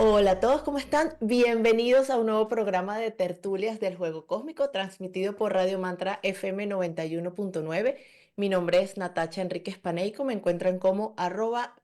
Hola a todos, ¿cómo están? Bienvenidos a un nuevo programa de tertulias del Juego Cósmico transmitido por Radio Mantra FM 91.9. Mi nombre es Natacha Enríquez Paneico, me encuentran como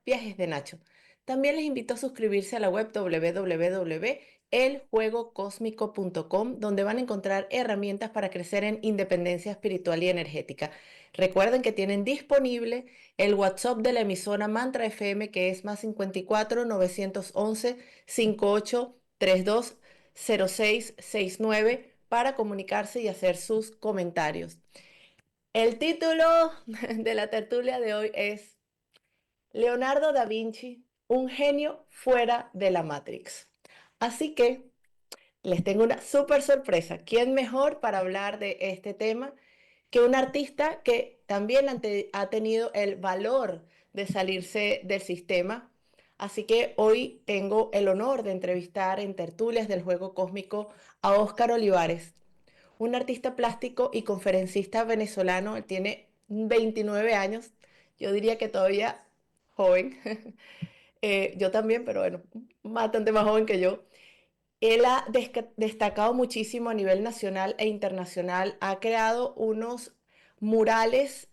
@viajes de Nacho. También les invito a suscribirse a la web www.eljuegocosmico.com, donde van a encontrar herramientas para crecer en independencia espiritual y energética. Recuerden que tienen disponible el WhatsApp de la emisora Mantra FM, que es +54 911 58320669 para comunicarse y hacer sus comentarios. El título de la tertulia de hoy es Leonardo da Vinci, un genio fuera de la Matrix. Así que les tengo una súper sorpresa. ¿Quién mejor para hablar de este tema que un artista que también ha tenido el valor de salirse del sistema? Así que hoy tengo el honor de entrevistar en tertulias del Juego Cósmico a Óscar Olivares, un artista plástico y conferencista venezolano. Él tiene 29 años, yo diría que todavía joven. Yo también, pero bueno, bastante más joven que yo. Él ha destacado muchísimo a nivel nacional e internacional, ha creado unos murales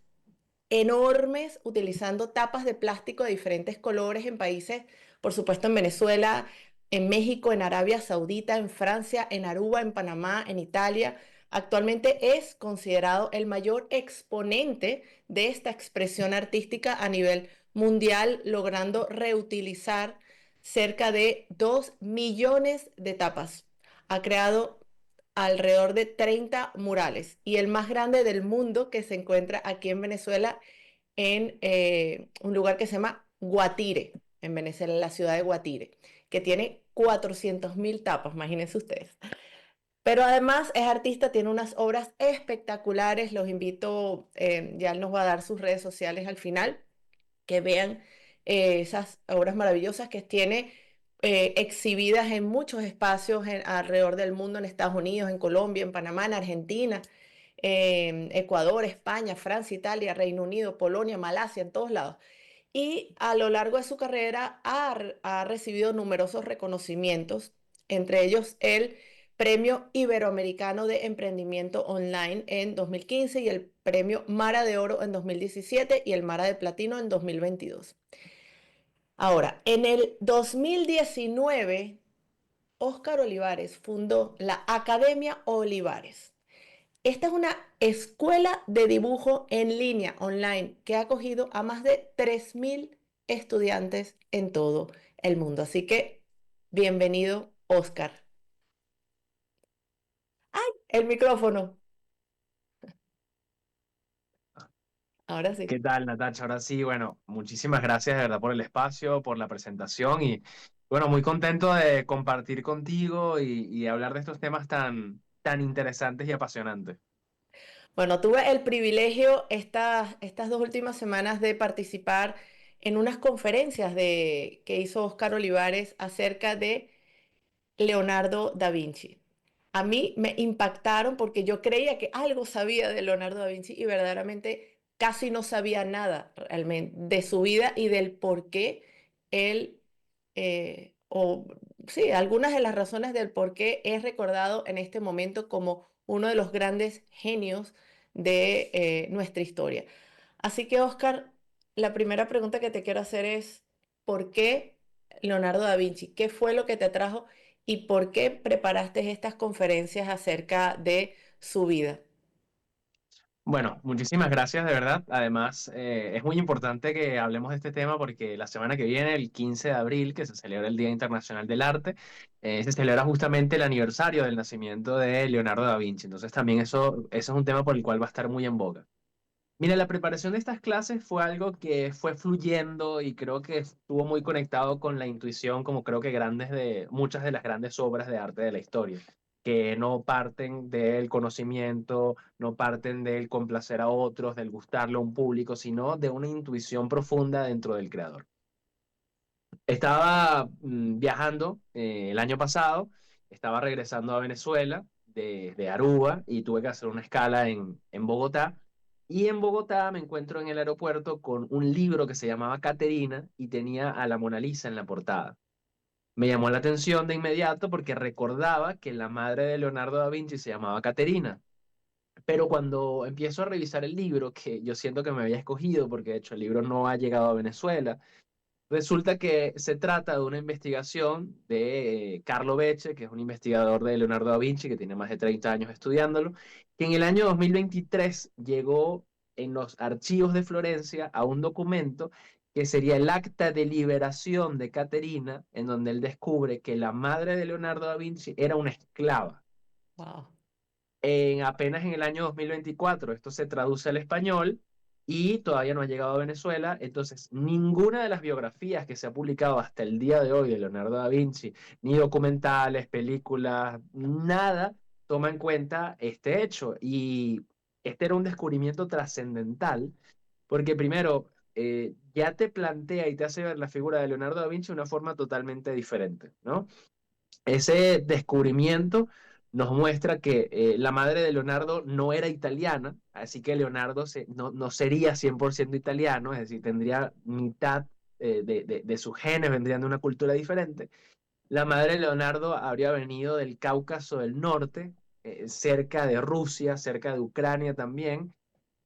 enormes utilizando tapas de plástico de diferentes colores en países, por supuesto en Venezuela, en México, en Arabia Saudita, en Francia, en Aruba, en Panamá, en Italia. Actualmente es considerado el mayor exponente de esta expresión artística a nivel mundial, logrando reutilizar cerca de 2 millones de tapas. Ha creado alrededor de 30 murales y el más grande del mundo que se encuentra aquí en Venezuela en un lugar que se llama Guatire, en Venezuela, la ciudad de Guatire, que tiene 400.000 tapas, imagínense ustedes. Pero además es artista, tiene unas obras espectaculares, los invito, ya él nos va a dar sus redes sociales al final, que vean esas obras maravillosas que tiene exhibidas en muchos espacios alrededor del mundo, en Estados Unidos, en Colombia, en Panamá, en Argentina, Ecuador, España, Francia, Italia, Reino Unido, Polonia, Malasia, en todos lados. Y a lo largo de su carrera ha recibido numerosos reconocimientos, entre ellos el Premio Iberoamericano de Emprendimiento Online en 2015 y el Premio Mara de Oro en 2017 y el Mara de Platino en 2022. Ahora, en el 2019, Óscar Olivares fundó la Academia Olivares. Esta es una escuela de dibujo en línea online que ha acogido a más de 3.000 estudiantes en todo el mundo. Así que, bienvenido, Óscar. ¡Ay! El micrófono. Ahora sí. ¿Qué tal, Natacha? Ahora sí, bueno, muchísimas gracias de verdad por el espacio, por la presentación y bueno, muy contento de compartir contigo y hablar de estos temas tan interesantes y apasionantes. Bueno, tuve el privilegio estas 2 últimas semanas de participar en unas conferencias que hizo Óscar Olivares acerca de Leonardo da Vinci. A mí me impactaron porque yo creía que algo sabía de Leonardo da Vinci y verdaderamente casi no sabía nada realmente de su vida y del por qué él, o sí, algunas de las razones del por qué es recordado en este momento como uno de los grandes genios de nuestra historia. Así que, Oscar, la primera pregunta que te quiero hacer es, ¿por qué Leonardo da Vinci? ¿Qué fue lo que te atrajo y por qué preparaste estas conferencias acerca de su vida? Bueno, muchísimas gracias de verdad. Además, es muy importante que hablemos de este tema porque la semana que viene, el 15 de abril, que se celebra el Día Internacional del Arte, se celebra justamente el aniversario del nacimiento de Leonardo da Vinci. Entonces también eso es un tema por el cual va a estar muy en boga. Mira, la preparación de estas clases fue algo que fue fluyendo y creo que estuvo muy conectado con la intuición, como creo que muchas de las grandes obras de arte de la historia, que no parten del conocimiento, no parten del complacer a otros, del gustarle a un público, sino de una intuición profunda dentro del creador. Estaba viajando el año pasado, estaba regresando a Venezuela de Aruba y tuve que hacer una escala en Bogotá. Y en Bogotá me encuentro en el aeropuerto con un libro que se llamaba Caterina y tenía a la Mona Lisa en la portada. Me llamó la atención de inmediato porque recordaba que la madre de Leonardo da Vinci se llamaba Caterina. Pero cuando empiezo a revisar el libro, que yo siento que me había escogido, porque de hecho el libro no ha llegado a Venezuela, resulta que se trata de una investigación de Carlo Becce, que es un investigador de Leonardo da Vinci, que tiene más de 30 años estudiándolo, que en el año 2023 llegó en los archivos de Florencia a un documento que sería el acta de liberación de Caterina, en donde él descubre que la madre de Leonardo da Vinci era una esclava. Wow. Apenas en el año 2024 esto se traduce al español y todavía no ha llegado a Venezuela. Entonces, ninguna de las biografías que se ha publicado hasta el día de hoy de Leonardo da Vinci, ni documentales, películas, nada toma en cuenta este hecho. Y este era un descubrimiento trascendental porque primero ya te plantea y te hace ver la figura de Leonardo da Vinci de una forma totalmente diferente, ¿no? Ese descubrimiento nos muestra que la madre de Leonardo no era italiana, así que Leonardo no sería 100% italiano, es decir, tendría mitad de sus genes, vendrían de una cultura diferente. La madre de Leonardo habría venido del Cáucaso del Norte, cerca de Rusia, cerca de Ucrania también.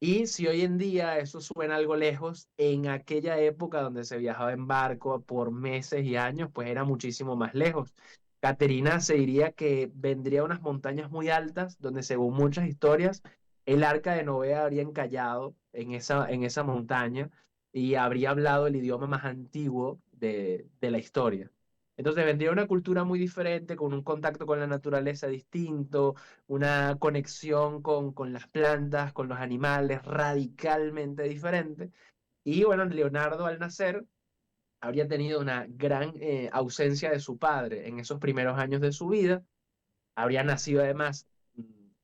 Y si hoy en día eso suena algo lejos, en aquella época donde se viajaba en barco por meses y años, pues era muchísimo más lejos. Caterina se diría que vendría a unas montañas muy altas, donde según muchas historias, el arca de Noé habría encallado en esa montaña y habría hablado el idioma más antiguo de la historia. Entonces vendría una cultura muy diferente, con un contacto con la naturaleza distinto, una conexión con las plantas, con los animales radicalmente diferente. Y bueno, Leonardo al nacer habría tenido una gran ausencia de su padre en esos primeros años de su vida. Habría nacido además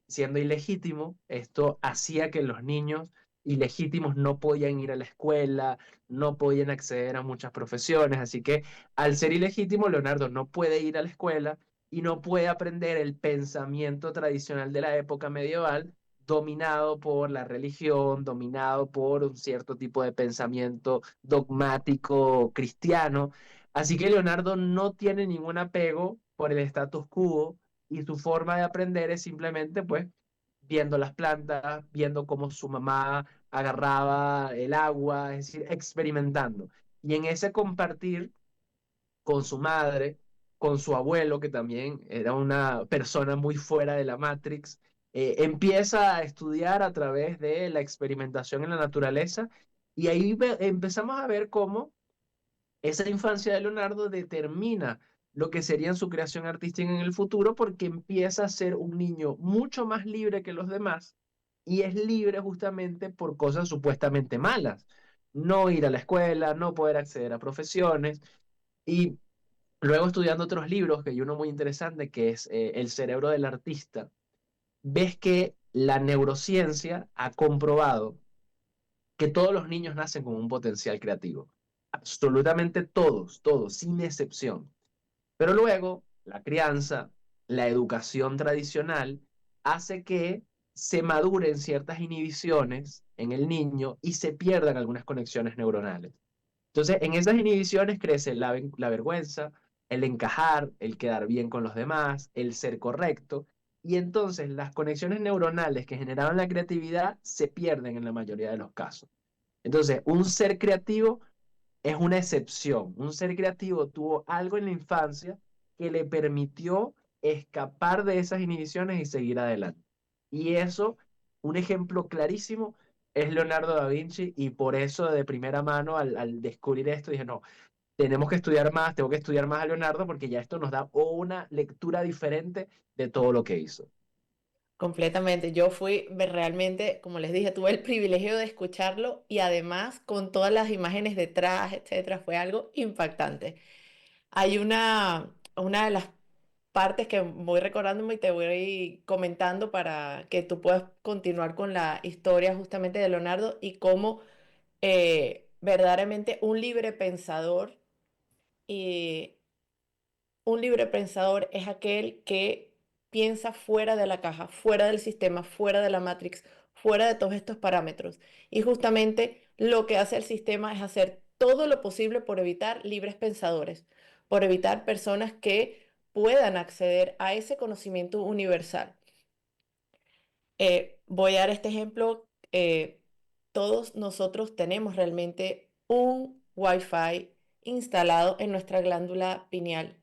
siendo ilegítimo. Esto hacía que los niños ilegítimos no podían ir a la escuela, no podían acceder a muchas profesiones. Así que al ser ilegítimo, Leonardo no puede ir a la escuela y no puede aprender el pensamiento tradicional de la época medieval, dominado por la religión, dominado por un cierto tipo de pensamiento dogmático cristiano. Así que Leonardo no tiene ningún apego por el status quo y su forma de aprender es simplemente pues viendo las plantas, viendo cómo su mamá agarraba el agua, es decir, experimentando. Y en ese compartir con su madre, con su abuelo, que también era una persona muy fuera de la Matrix, empieza a estudiar a través de la experimentación en la naturaleza y ahí empezamos a ver cómo esa infancia de Leonardo determina lo que sería su creación artística en el futuro porque empieza a ser un niño mucho más libre que los demás y es libre justamente por cosas supuestamente malas. No ir a la escuela, no poder acceder a profesiones y luego estudiando otros libros, que hay uno muy interesante que es El cerebro del artista, ves que la neurociencia ha comprobado que todos los niños nacen con un potencial creativo. Absolutamente todos, todos, sin excepción. Pero luego, la crianza, la educación tradicional, hace que se maduren ciertas inhibiciones en el niño y se pierdan algunas conexiones neuronales. Entonces, en esas inhibiciones crece la vergüenza, el encajar, el quedar bien con los demás, el ser correcto. Y entonces las conexiones neuronales que generaban la creatividad se pierden en la mayoría de los casos. Entonces, un ser creativo es una excepción. Un ser creativo tuvo algo en la infancia que le permitió escapar de esas inhibiciones y seguir adelante. Y eso, un ejemplo clarísimo, es Leonardo da Vinci y por eso de primera mano al descubrir esto dije, no, tenemos que estudiar más, tengo que estudiar más a Leonardo porque ya esto nos da una lectura diferente de todo lo que hizo. Completamente. Yo fui realmente, como les dije, tuve el privilegio de escucharlo y además con todas las imágenes detrás, etcétera, fue algo impactante. Hay una de las partes que voy recordándome y te voy comentando para que tú puedas continuar con la historia justamente de Leonardo y cómo verdaderamente y un libre pensador es aquel que piensa fuera de la caja, fuera del sistema, fuera de la matrix, fuera de todos estos parámetros. Y justamente lo que hace el sistema es hacer todo lo posible por evitar libres pensadores, por evitar personas que puedan acceder a ese conocimiento universal. Voy a dar este ejemplo. Todos nosotros tenemos realmente un Wi-Fi instalado en nuestra glándula pineal.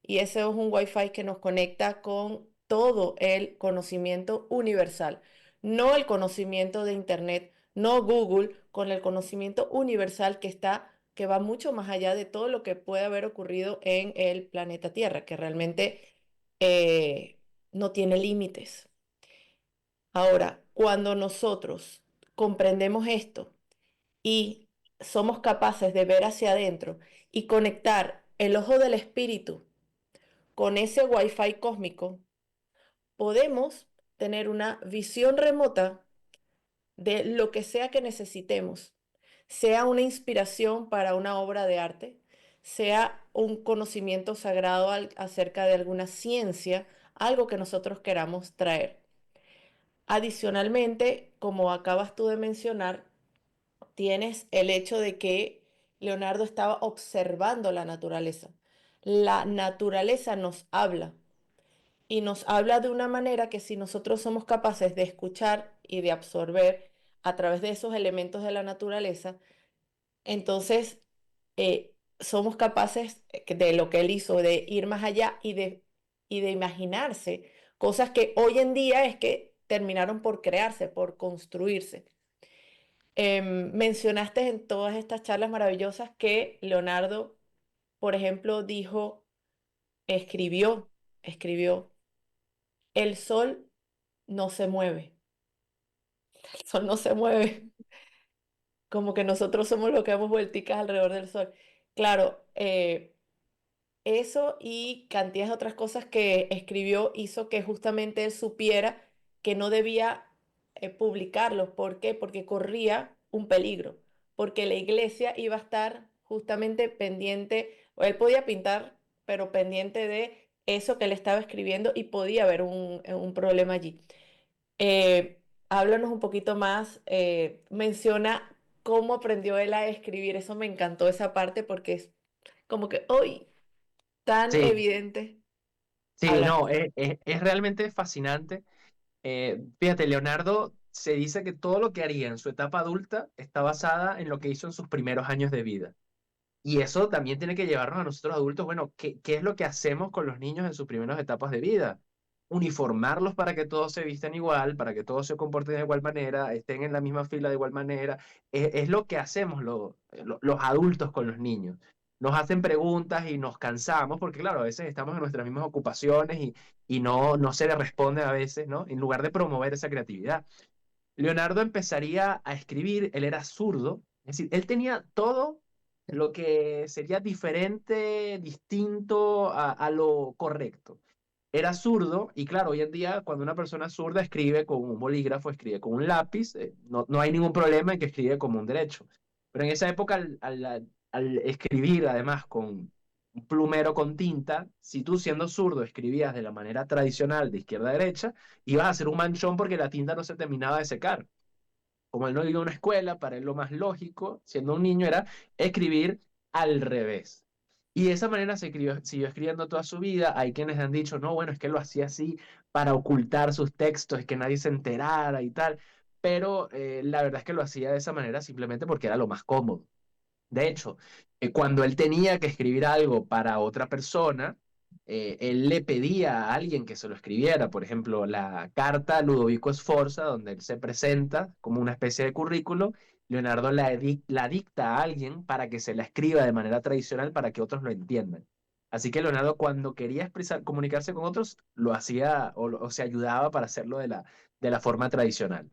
Y ese es un Wi-Fi que nos conecta con todo el conocimiento universal, no el conocimiento de Internet, no Google, con el conocimiento universal que va mucho más allá de todo lo que puede haber ocurrido en el planeta Tierra, que realmente eh, no tiene límites. Ahora, cuando nosotros comprendemos esto y somos capaces de ver hacia adentro y conectar el ojo del espíritu con ese Wi-Fi cósmico, podemos tener una visión remota de lo que sea que necesitemos, sea una inspiración para una obra de arte, sea un conocimiento sagrado acerca de alguna ciencia, algo que nosotros queramos traer. Adicionalmente, como acabas tú de mencionar, tienes el hecho de que Leonardo estaba observando la naturaleza. La naturaleza nos habla y nos habla de una manera que si nosotros somos capaces de escuchar y de absorber a través de esos elementos de la naturaleza, entonces somos capaces de lo que él hizo, de ir más allá y de imaginarse cosas que hoy en día es que terminaron por crearse, por construirse. Mencionaste en todas estas charlas maravillosas que Leonardo, por ejemplo, escribió, el sol no se mueve, el sol no se mueve, como que nosotros somos los que damos vuelticas alrededor del sol. Claro, eso y cantidades de otras cosas que escribió hizo que justamente él supiera que no debía publicarlo. ¿Por qué? Porque corría un peligro, porque la iglesia iba a estar justamente pendiente, o él podía pintar, pero pendiente de eso que él estaba escribiendo y podía haber un problema allí. Háblanos un poquito más, menciona cómo aprendió él a escribir, eso me encantó esa parte porque es como que hoy tan Sí, evidente. sí, Habla. no, es realmente fascinante. Fíjate, Leonardo se dice que todo lo que haría en su etapa adulta está basada en lo que hizo en sus primeros años de vida. Y eso también tiene que llevarnos a nosotros adultos, bueno, ¿qué es lo que hacemos con los niños en sus primeras etapas de vida? Uniformarlos para que todos se vistan igual, para que todos se comporten de igual manera, estén en la misma fila de igual manera. Es lo que hacemos los adultos con los niños. Nos hacen preguntas y nos cansamos, porque claro, a veces estamos en nuestras mismas ocupaciones y no se le responde a veces, ¿no? En lugar de promover esa creatividad. Leonardo empezaría a escribir, él era zurdo, es decir, él tenía todo lo que sería diferente, distinto a lo correcto. Era zurdo y claro, hoy en día cuando una persona zurda escribe con un bolígrafo, escribe con un lápiz, no hay ningún problema en que escribe como un derecho. Pero en esa época al escribir además con un plumero con tinta, si tú siendo zurdo escribías de la manera tradicional de izquierda a derecha, ibas a hacer un manchón porque la tinta no se terminaba de secar. Como él no iba a una escuela, para él lo más lógico, siendo un niño, era escribir al revés. Y de esa manera siguió escribiendo toda su vida. Hay quienes han dicho, no, bueno, es que lo hacía así para ocultar sus textos, es que nadie se enterara y tal. Pero la verdad es que lo hacía de esa manera simplemente porque era lo más cómodo. De hecho, cuando él tenía que escribir algo para otra persona, él le pedía a alguien que se lo escribiera. Por ejemplo, la carta a Ludovico Sforza, donde él se presenta como una especie de currículo, Leonardo la dicta a alguien para que se la escriba de manera tradicional para que otros lo entiendan. Así que Leonardo, cuando quería comunicarse con otros, lo hacía o se ayudaba para hacerlo de la forma tradicional.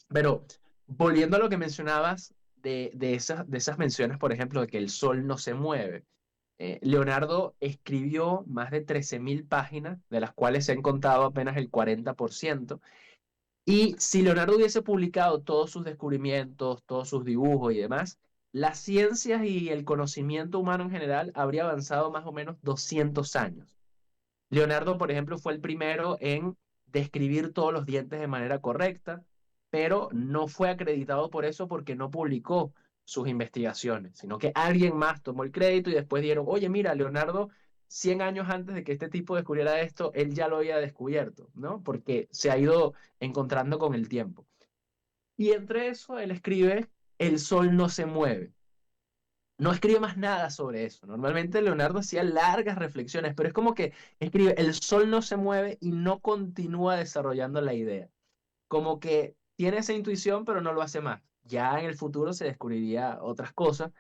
Pero volviendo a lo que mencionabas de esas menciones, por ejemplo, de que el sol no se mueve, Leonardo escribió más de 13.000 páginas, de las cuales se han contado apenas el 40%. Y si Leonardo hubiese publicado todos sus descubrimientos, todos sus dibujos y demás, las ciencias y el conocimiento humano en general habría avanzado más o menos 200 años. Leonardo, por ejemplo, fue el primero en describir todos los dientes de manera correcta, pero no fue acreditado por eso porque no publicó sus investigaciones, sino que alguien más tomó el crédito y después dieron, oye, mira, Leonardo, 100 años antes de que este tipo descubriera esto, él ya lo había descubierto, ¿no? Porque se ha ido encontrando con el tiempo. Y entre eso, él escribe, el sol no se mueve. No escribe más nada sobre eso. Normalmente Leonardo hacía largas reflexiones, pero es como que escribe, el sol no se mueve y no continúa desarrollando la idea. Como que tiene esa intuición, pero no lo hace más. Ya en el futuro se descubriría otras cosas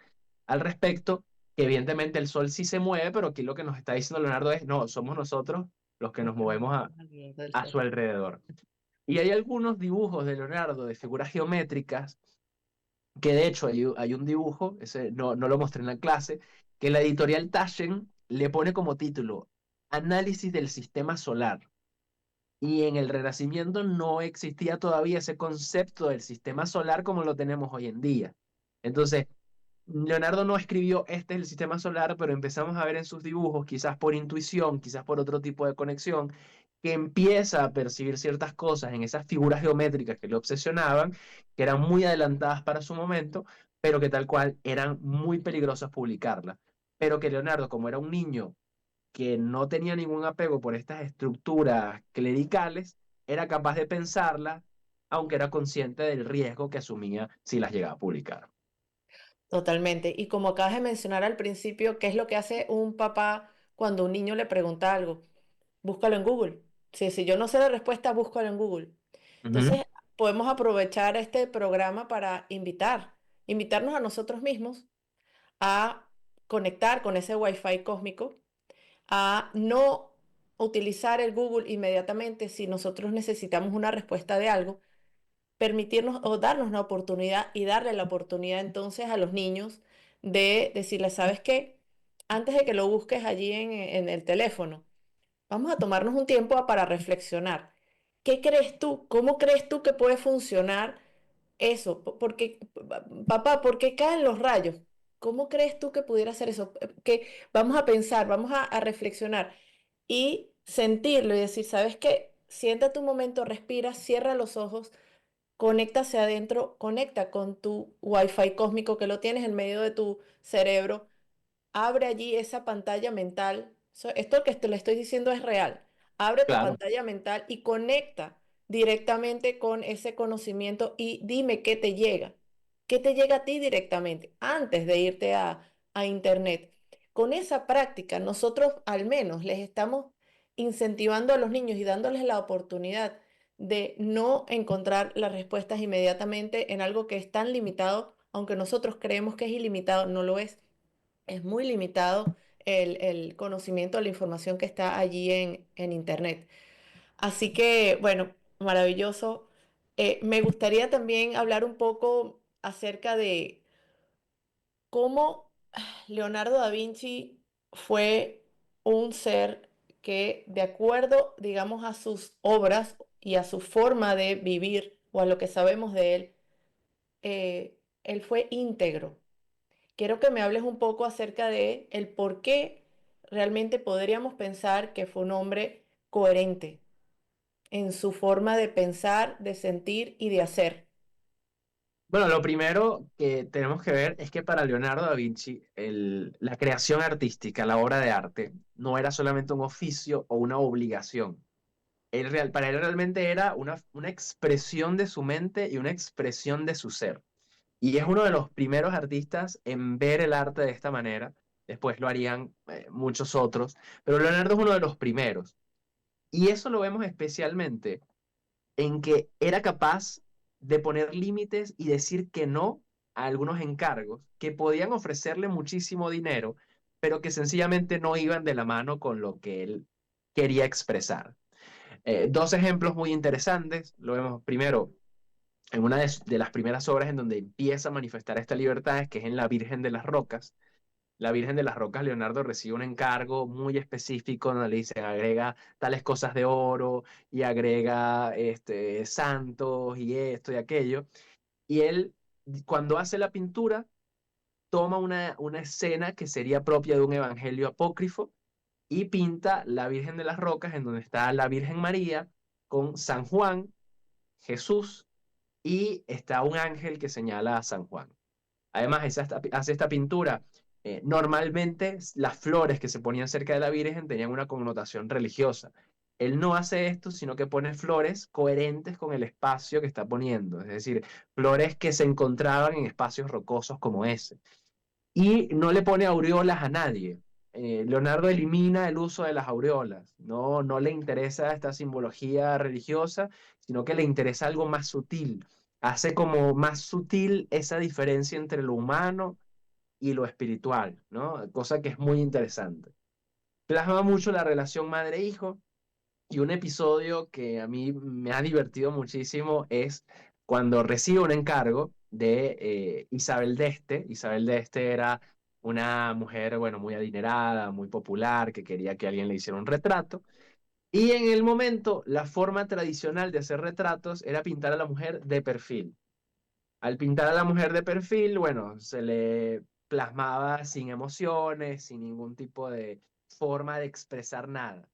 al respecto, que evidentemente el sol sí se mueve, pero aquí lo que nos está diciendo Leonardo es, no, somos nosotros los que Los nos que nos movemos movemos alrededor del a sol. su alrededor. Y hay algunos dibujos de Leonardo de figuras geométricas que de hecho hay un dibujo, ese no lo mostré en la clase, que la editorial Taschen le pone como título Análisis del Sistema Solar. Y en el Renacimiento no existía todavía ese concepto del sistema solar como lo tenemos hoy en día. Entonces, Leonardo no escribió este es el sistema solar, pero empezamos a ver en sus dibujos, quizás por intuición, quizás por otro tipo de conexión, que empieza a percibir ciertas cosas en esas figuras geométricas que le obsesionaban, que eran muy adelantadas para su momento, pero que tal cual eran muy peligrosas publicarlas. Pero que Leonardo, como era un niño que no tenía ningún apego por estas estructuras clericales, era capaz de pensarlas, aunque era consciente del riesgo que asumía si las llegaba a publicar. Totalmente. Y como acabas de mencionar al principio, ¿qué es lo que hace un papá cuando un niño le pregunta algo? Búscalo en Google. Si yo no sé la respuesta, búscalo en Google. Ujú. Entonces, podemos aprovechar este programa para invitarnos a nosotros mismos a conectar con ese Wi-Fi cósmico, a no utilizar el Google inmediatamente si nosotros necesitamos una respuesta de algo, permitirnos o darnos la oportunidad y darle la oportunidad entonces a los niños de decirles, ¿sabes qué? Antes de que lo busques allí en el teléfono, vamos a tomarnos un tiempo para reflexionar. ¿Qué crees tú? ¿Cómo crees tú que puede funcionar eso? Porque, papá, ¿por qué caen los rayos? ¿Cómo crees tú que pudiera ser eso? Que vamos a pensar, vamos a reflexionar y sentirlo y decir, ¿sabes qué? Siéntate un momento, respira, cierra los ojos, conecta hacia adentro, conecta con tu Wi-Fi cósmico que lo tienes en medio de tu cerebro, abre allí esa pantalla mental. Esto que te le estoy diciendo es real. Abre tu Claro. pantalla mental y conecta directamente con ese conocimiento y dime qué te llega. ¿Qué te llega a ti directamente antes de irte a Internet? Con esa práctica, nosotros al menos les estamos incentivando a los niños y dándoles la oportunidad de no encontrar las respuestas inmediatamente en algo que es tan limitado, aunque nosotros creemos que es ilimitado, no lo es. Es muy limitado el conocimiento, la información que está allí en Internet. Así que, bueno, maravilloso. Me gustaría también hablar un poco acerca de cómo Leonardo da Vinci fue un ser que, de acuerdo, digamos, a sus obras y a su forma de vivir o a lo que sabemos de él, él fue íntegro. Quiero que me hables un poco acerca de el por qué realmente podríamos pensar que fue un hombre coherente en su forma de pensar, de sentir y de hacer. Bueno, lo primero que tenemos que ver es que para Leonardo da Vinci la creación artística, la obra de arte, no era solamente un oficio o una obligación. Para él realmente era una expresión de su mente y una expresión de su ser. Y es uno de los primeros artistas en ver el arte de esta manera. Después lo harían muchos otros, pero Leonardo es uno de los primeros. Y eso lo vemos especialmente en que era capaz de poner límites y decir que no a algunos encargos que podían ofrecerle muchísimo dinero, pero que sencillamente no iban de la mano con lo que él quería expresar. Dos ejemplos muy interesantes, lo vemos primero en una de las primeras obras en donde empieza a manifestar esta libertad, es que es en La Virgen de las Rocas. La Virgen de las Rocas, Leonardo recibe un encargo muy específico donde le dicen agrega tales cosas de oro y agrega santos y esto y aquello. Y él, cuando hace la pintura, toma una escena que sería propia de un evangelio apócrifo y pinta la Virgen de las Rocas en donde está la Virgen María con San Juan, Jesús y está un ángel que señala a San Juan. Además, hace esta pintura. Normalmente las flores que se ponían cerca de la Virgen tenían una connotación religiosa. Él no hace esto, sino que pone flores coherentes con el espacio que está poniendo, es decir, flores que se encontraban en espacios rocosos como ese. Y no le pone aureolas a nadie. Leonardo elimina el uso de las aureolas. No, no le interesa esta simbología religiosa, sino que le interesa algo más sutil. Hace como más sutil esa diferencia entre lo humano y lo espiritual, ¿no? Cosa que es muy interesante. Plasma mucho la relación madre-hijo y un episodio que a mí me ha divertido muchísimo es cuando recibe un encargo de Isabel d'Este. Isabel d'Este era una mujer, bueno, muy adinerada, muy popular, que quería que alguien le hiciera un retrato. Y en el momento, la forma tradicional de hacer retratos era pintar a la mujer de perfil. Al pintar a la mujer de perfil, bueno, se le plasmaba sin emociones, sin ningún tipo de forma de expresar nada.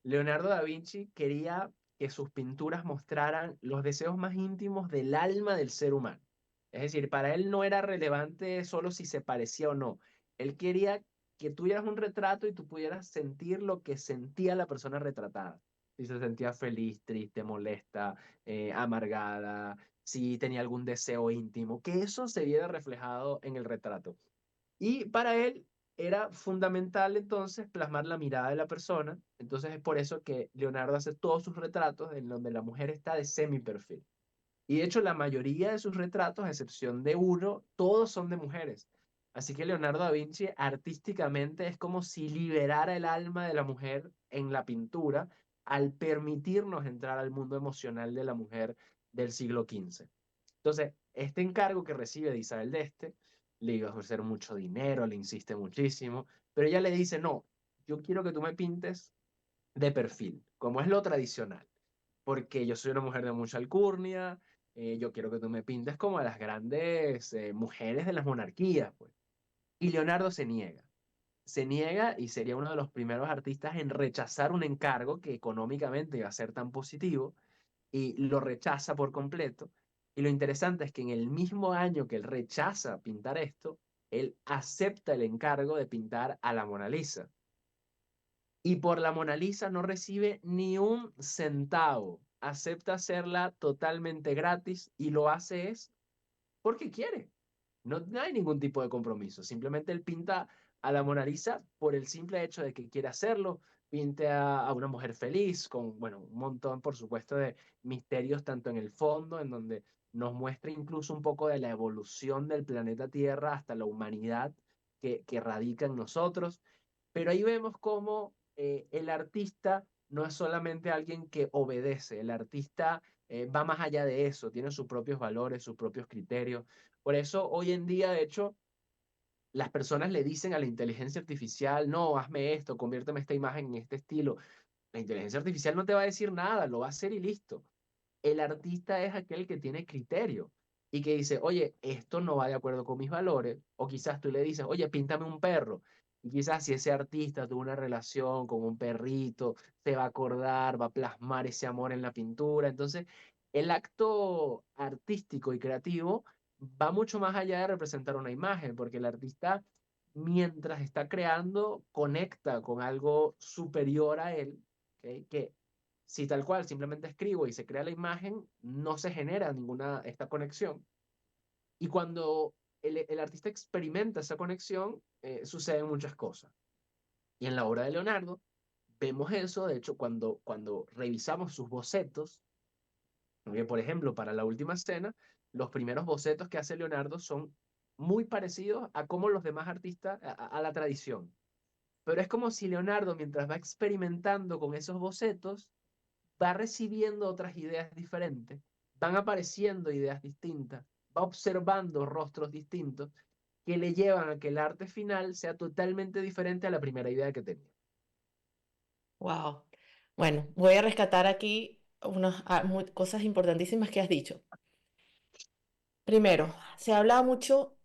Leonardo da Vinci quería que sus pinturas mostraran los deseos más íntimos del alma del ser humano. Es decir, para él no era relevante solo si se parecía o no. Él quería que tuvieras un retrato y tú pudieras sentir lo que sentía la persona retratada. Si se sentía feliz, triste, molesta, amargada, si tenía algún deseo íntimo, que eso se viera reflejado en el retrato. Y para él era fundamental entonces plasmar la mirada de la persona. Entonces es por eso que Leonardo hace todos sus retratos en donde la mujer está de semi-perfil. Y de hecho la mayoría de sus retratos, a excepción de uno, todos son de mujeres. Así que Leonardo da Vinci artísticamente es como si liberara el alma de la mujer en la pintura al permitirnos entrar al mundo emocional de la mujer del siglo XV. Entonces, este encargo que recibe de Isabel d'Este le iba a ofrecer mucho dinero, le insiste muchísimo, pero ella le dice, no, yo quiero que tú me pintes de perfil, como es lo tradicional, porque yo soy una mujer de mucha alcurnia, yo quiero que tú me pintes como a las grandes mujeres de las monarquías, pues. Y Leonardo se niega y sería uno de los primeros artistas en rechazar un encargo que económicamente iba a ser tan positivo y lo rechaza por completo. Y lo interesante es que en el mismo año que él rechaza pintar esto, él acepta el encargo de pintar a la Mona Lisa. Y por la Mona Lisa no recibe ni un centavo. Acepta hacerla totalmente gratis y lo hace es porque quiere. No, no hay ningún tipo de compromiso. Simplemente él pinta a la Mona Lisa por el simple hecho de que quiere hacerlo. Pinta a una mujer feliz con, bueno, un montón, por supuesto, de misterios tanto en el fondo, en donde nos muestra incluso un poco de la evolución del planeta Tierra hasta la humanidad que radica en nosotros. Pero ahí vemos cómo el artista no es solamente alguien que obedece, el artista va más allá de eso, tiene sus propios valores, sus propios criterios. Por eso hoy en día, de hecho, las personas le dicen a la inteligencia artificial, no, hazme esto, conviérteme esta imagen en este estilo. La inteligencia artificial no te va a decir nada, lo va a hacer y listo. El artista es aquel que tiene criterio y que dice, oye, esto no va de acuerdo con mis valores, o quizás tú le dices, oye, píntame un perro. Y quizás si ese artista tuvo una relación con un perrito, se va a acordar, va a plasmar ese amor en la pintura. Entonces, el acto artístico y creativo va mucho más allá de representar una imagen, porque el artista, mientras está creando, conecta con algo superior a él, ¿ok? Que si tal cual simplemente escribo y se crea la imagen, no se genera ninguna esta conexión. Y cuando el artista experimenta esa conexión, suceden muchas cosas. Y en la obra de Leonardo vemos eso, de hecho, cuando revisamos sus bocetos, porque por ejemplo, para la última escena, los primeros bocetos que hace Leonardo son muy parecidos a cómo los demás artistas, a la tradición. Pero es como si Leonardo, mientras va experimentando con esos bocetos, va recibiendo otras ideas diferentes, van apareciendo ideas distintas, va observando rostros distintos que le llevan a que el arte final sea totalmente diferente a la primera idea que tenía. Wow. Bueno, voy a rescatar aquí unas cosas importantísimas que has dicho. Primero, se habla mucho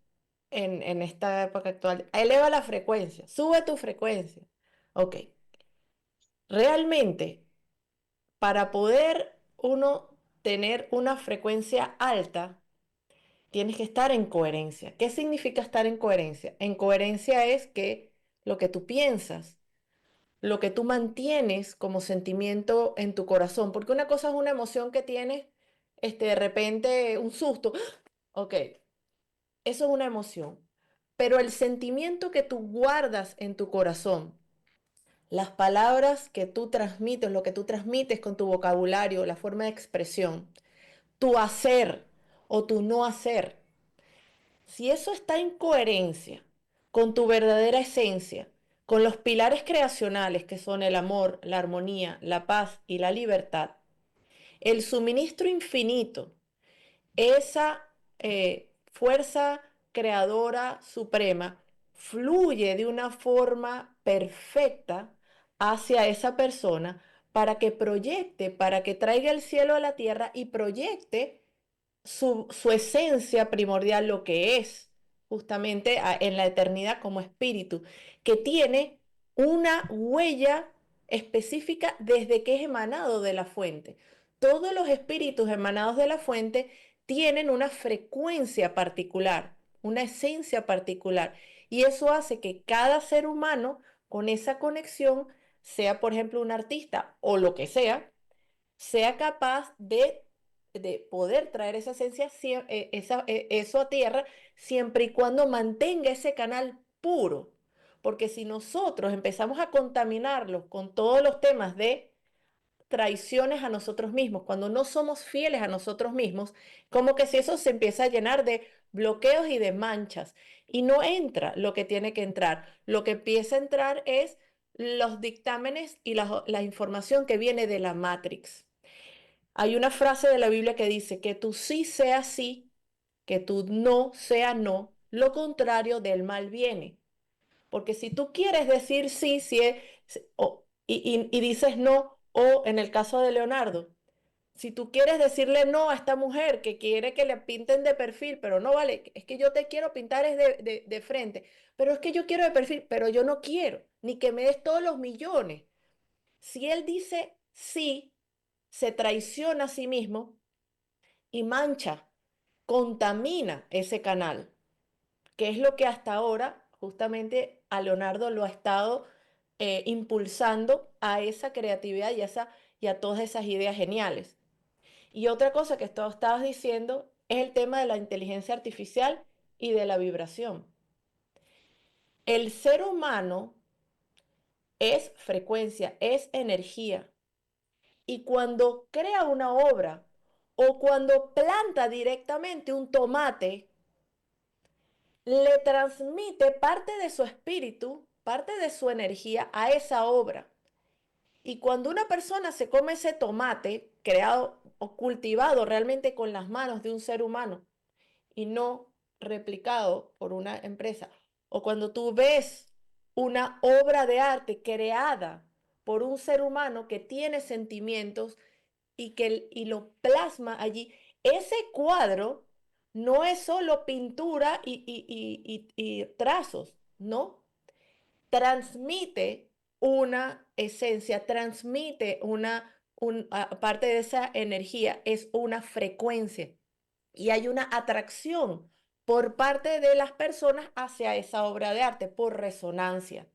en esta época actual, eleva la frecuencia, sube tu frecuencia. Ok, realmente, para poder uno tener una frecuencia alta, Tienes que estar en coherencia. ¿Qué significa estar en coherencia? En coherencia es que lo que tú piensas, lo que tú mantienes como sentimiento en tu corazón, porque una cosa es una emoción que tienes, de repente un susto, ok, eso es una emoción, pero el sentimiento que tú guardas en tu corazón, las palabras que tú transmites, lo que tú transmites con tu vocabulario, la forma de expresión, tu hacer o tu no hacer, si eso está en coherencia con tu verdadera esencia, con los pilares creacionales que son el amor, la armonía, la paz y la libertad, el suministro infinito, esa fuerza creadora suprema, fluye de una forma perfecta hacia esa persona para que proyecte, para que traiga el cielo a la tierra y proyecte su esencia primordial, lo que es justamente en la eternidad como espíritu, que tiene una huella específica desde que es emanado de la fuente. Todos los espíritus emanados de la fuente tienen una frecuencia particular, una esencia particular, y eso hace que cada ser humano con esa conexión, sea por ejemplo un artista o lo que sea capaz de poder traer esa esencia, eso a tierra, siempre y cuando mantenga ese canal puro. Porque si nosotros empezamos a contaminarlos con todos los temas de traiciones a nosotros mismos, cuando no somos fieles a nosotros mismos, como que si eso se empieza a llenar de bloqueos y de manchas y no entra lo que tiene que entrar. Lo que empieza a entrar es los dictámenes y la información que viene de la Matrix. Hay una frase de la Biblia que dice que tu sí sea sí, que tu no sea no, lo contrario del mal viene. Porque si tú quieres decir sí, sí y dices no, o en el caso de Leonardo, si tú quieres decirle no a esta mujer que quiere que le pinten de perfil, pero no vale, es que yo te quiero pintar es de frente, pero es que yo quiero de perfil, pero yo no quiero, ni que me des todos los millones. Si él dice sí, se traiciona a sí mismo y mancha, contamina ese canal, que es lo que hasta ahora justamente a Leonardo lo ha estado impulsando a esa creatividad y a todas esas ideas geniales. Y otra cosa que tú estabas diciendo es el tema de la inteligencia artificial y de la vibración. El ser humano es frecuencia, es energía. Y cuando crea una obra o cuando planta directamente un tomate, le transmite parte de su espíritu, parte de su energía a esa obra. Y cuando una persona se come ese tomate creado o cultivado realmente con las manos de un ser humano y no replicado por una empresa, o cuando tú ves una obra de arte creada por un ser humano que tiene sentimientos y lo plasma allí, ese cuadro no es solo pintura y trazos, ¿no? Transmite una esencia, transmite parte de esa energía, es una frecuencia y hay una atracción por parte de las personas hacia esa obra de arte por resonancia.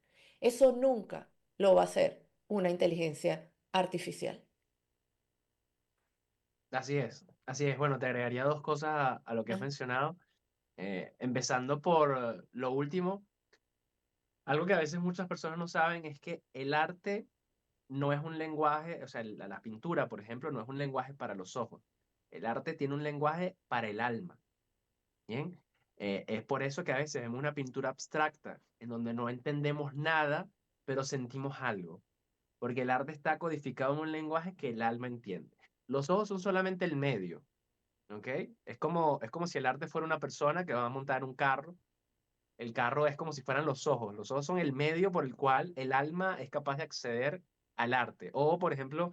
Eso nunca lo va a hacer una inteligencia artificial. Así es, así es. Bueno, te agregaría dos cosas a lo que has Ah, mencionado. Empezando por lo último, algo que a veces muchas personas no saben es que el arte no es un lenguaje, o sea, la pintura, por ejemplo, no es un lenguaje para los ojos. El arte tiene un lenguaje para el alma. Bien, es por eso que a veces vemos una pintura abstracta en donde no entendemos nada, pero sentimos algo, porque el arte está codificado en un lenguaje que el alma entiende. Los ojos son solamente el medio, ¿ok? Es como si el arte fuera una persona que va a montar un carro. El carro es como si fueran los ojos. Los ojos son el medio por el cual el alma es capaz de acceder al arte. O, por ejemplo,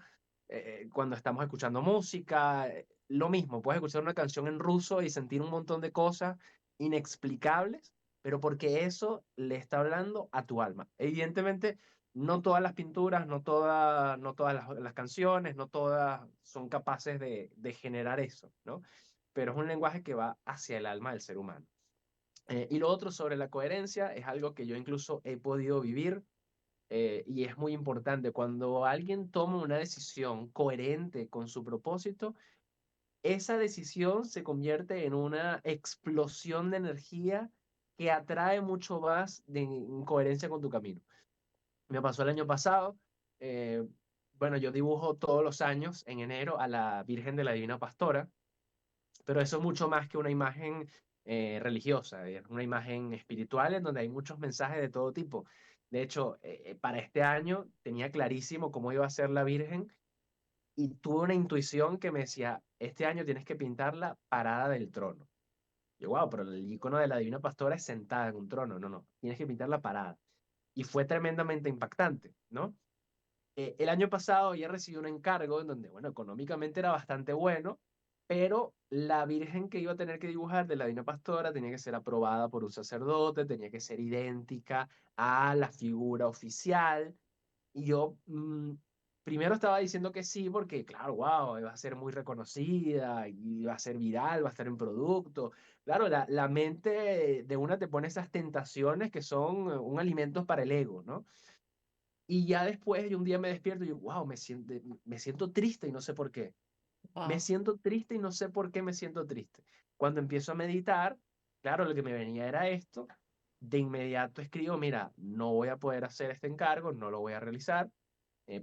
cuando estamos escuchando música, lo mismo, puedes escuchar una canción en ruso y sentir un montón de cosas inexplicables, pero porque eso le está hablando a tu alma. Evidentemente, no todas las pinturas, no todas las canciones, no todas son capaces de generar eso, ¿no? pero es un lenguaje que va hacia el alma del ser humano. Y lo otro sobre la coherencia es algo que yo incluso he podido vivir y es muy importante. Cuando alguien toma una decisión coherente con su propósito, esa decisión se convierte en una explosión de energía que atrae mucho más en coherencia con tu camino. Me pasó el año pasado. eh, bueno, yo dibujo todos los años en enero a la Virgen de la Divina Pastora, pero eso es mucho más que una imagen religiosa, es una imagen espiritual en donde hay muchos mensajes de todo tipo. De hecho, para este año tenía clarísimo cómo iba a ser la Virgen y tuve una intuición que me decía, este año tienes que pintarla parada del trono. Yo, wow, pero el icono de la Divina Pastora es sentada en un trono. No, no, tienes que pintarla parada. Y fue tremendamente impactante, ¿no? El año pasado ya recibí un encargo en donde, bueno, económicamente era bastante bueno, pero la virgen que iba a tener que dibujar de la Divina Pastora tenía que ser aprobada por un sacerdote, tenía que ser idéntica a la figura oficial. Y yo primero estaba diciendo que sí, porque, claro, wow, va a ser muy reconocida, y va a ser viral, va a estar en producto. Claro, la mente de una te pone esas tentaciones que son un alimento para el ego, ¿no? Y ya después, yo un día me despierto y yo, wow, me siento triste y no sé por qué. Me Wow, siento triste y no sé por qué me siento triste. Cuando empiezo a meditar, claro, lo que me venía era esto. De inmediato escribo, mira, no voy a poder hacer este encargo, no lo voy a realizar.